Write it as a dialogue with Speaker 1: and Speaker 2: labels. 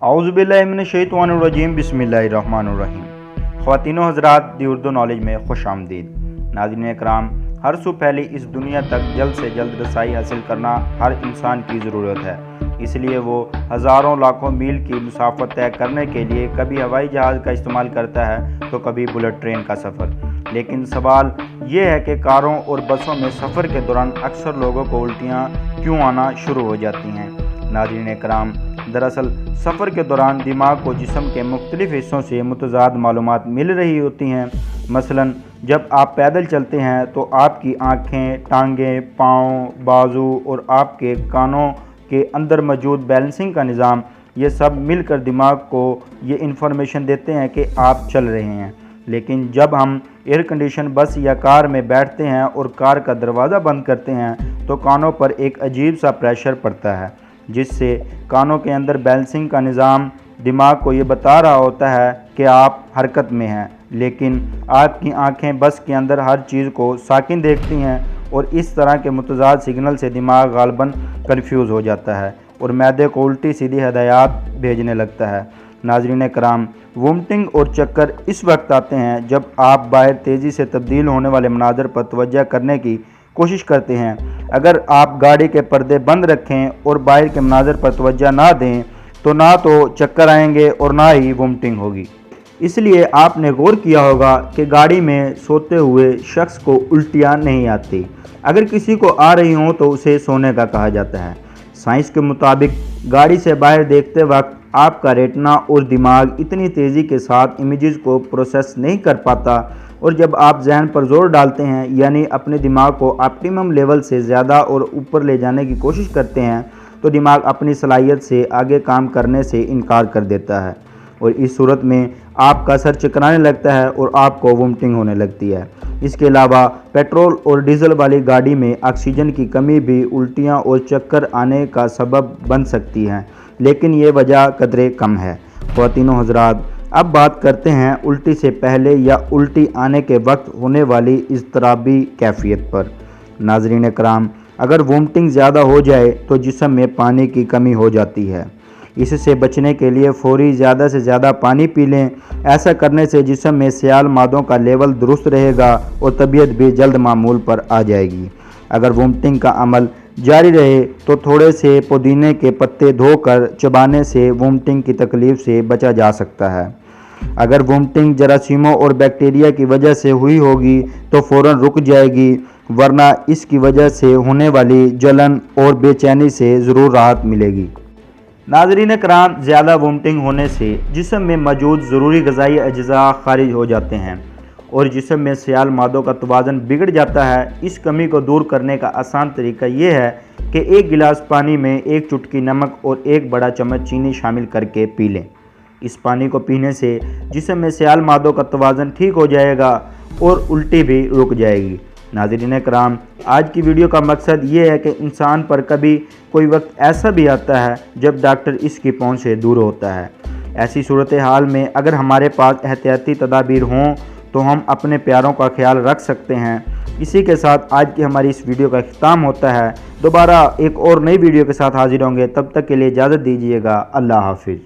Speaker 1: اعوذ मिनश्शैतानिर्रजीम बिस्मिल्लाहिर्रहमानिर्रहीम। ख़वातीन व हज़रात, दी उर्दू नॉलेज में खुश आमदीद। नाज़रीन कराम, हर सू पहले इस दुनिया तक जल्द से जल्द रसाई हासिल करना हर इंसान की ज़रूरत है। इसलिए वो हज़ारों लाखों मील की मुसाफत तय करने के लिए कभी हवाई जहाज़ का इस्तेमाल करता है तो कभी बुलेट ट्रेन का सफ़र। लेकिन सवाल ये है कि कारों और बसों में सफ़र के दौरान अक्सर लोगों को उल्टियाँ क्यों आना शुरू हो जाती हैं। नाज़रीन कराम, दरअसल सफ़र के दौरान दिमाग को जिस्म के मुख्तलिफ़ हिस्सों से मुतज़ाद मालूमात मिल रही होती हैं। मसलन जब आप पैदल चलते हैं तो आपकी आँखें, टांगें, पाँव, बाजू और आपके कानों के अंदर मौजूद बैलेंसिंग का निज़ाम, ये सब मिलकर दिमाग को ये इन्फॉर्मेशन देते हैं कि आप चल रहे हैं। लेकिन जब हम एयर कंडीशन बस या कार में बैठते हैं और कार का दरवाज़ा बंद करते हैं तो कानों पर एक अजीब सा प्रेशर पड़ता है, जिससे कानों के अंदर बैलेंसिंग का निज़ाम दिमाग को ये बता रहा होता है कि आप हरकत में हैं। लेकिन आपकी आंखें बस के अंदर हर चीज़ को साकिन देखती हैं और इस तरह के मुतज़ाद सिग्नल से दिमाग गालबन कंफ्यूज हो जाता है और मैदे को उल्टी सीधी हदायत भेजने लगता है। नाज़रीन कराम, वोमिटिंग और चक्कर इस वक्त आते हैं जब आप बाहर तेज़ी से तब्दील होने वाले मनाज़र पर तवज्जो करने की कोशिश करते हैं। अगर आप गाड़ी के पर्दे बंद रखें और बाहर के मनाज़र पर तवज्जो ना दें तो ना तो चक्कर आएंगे और ना ही वोमिटिंग होगी। इसलिए आपने गौर किया होगा कि गाड़ी में सोते हुए शख्स को उल्टियाँ नहीं आती। अगर किसी को आ रही हों तो उसे सोने का कहा जाता है। साइंस के मुताबिक गाड़ी से बाहर देखते वक्त आपका रेटिना और दिमाग इतनी तेज़ी के साथ इमेजेस को प्रोसेस नहीं कर पाता, और जब आप जहन पर जोर डालते हैं यानी अपने दिमाग को ऑप्टिमम लेवल से ज़्यादा और ऊपर ले जाने की कोशिश करते हैं तो दिमाग अपनी सलाहियत से आगे काम करने से इनकार कर देता है और इस सूरत में आपका सर चकराने लगता है और आपको वोमिटिंग होने लगती है। इसके अलावा पेट्रोल और डीजल वाली गाड़ी में ऑक्सीजन की कमी भी उल्टियाँ और चक्कर आने का सबब बन सकती है, लेकिन ये वजह कदरे कम है। ख़वातीन व हज़रात, अब बात करते हैं उल्टी से पहले या उल्टी आने के वक्त होने वाली इज़्तिराबी कैफियत पर। नाज़रीन कराम, अगर वोमिटिंग ज़्यादा हो जाए तो जिस्म में पानी की कमी हो जाती है। इससे बचने के लिए फ़ौरी ज़्यादा से ज़्यादा पानी पी लें। ऐसा करने से जिस्म में सियाल मादों का लेवल दुरुस्त रहेगा और तबीयत भी जल्द मामूल पर आ जाएगी। अगर वोमिटिंग का अमल जारी रहे तो थोड़े से पुदीने के पत्ते धोकर चबाने से वोमिटिंग की तकलीफ़ से बचा जा सकता है। अगर वोमिटिंग जरासीमों और बैक्टीरिया की वजह से हुई होगी तो फ़ौरन रुक जाएगी, वरना इसकी वजह से होने वाली जलन और बेचैनी से ज़रूर राहत मिलेगी। नाज़रीन कराम, ज़्यादा वोमिटिंग होने से जिस्म में मौजूद ज़रूरी ग़िज़ाई अज्जा खारिज हो जाते हैं और जिस्म में सियाल मादों का तवाज़ुन बिगड़ जाता है। इस कमी को दूर करने का आसान तरीका ये है कि एक गिलास पानी में एक चुटकी नमक और एक बड़ा चम्मच चीनी शामिल करके पी लें। इस पानी को पीने से जिस्म में सियाल मादों का तवाज़ुन ठीक हो जाएगा और उल्टी भी रुक जाएगी। नाज़रीन कराम, आज की वीडियो का मकसद ये है कि इंसान पर कभी कोई वक्त ऐसा भी आता है जब डॉक्टर इसकी पहुंच से दूर होता है। ऐसी सूरत हाल में अगर हमारे पास एहतियाती तदाबीर हों तो हम अपने प्यारों का ख्याल रख सकते हैं। इसी के साथ आज की हमारी इस वीडियो का इख्तिताम होता है। दोबारा एक और नई वीडियो के साथ हाजिर होंगे, तब तक के लिए इजाज़त दीजिएगा। अल्लाह हाफिज़।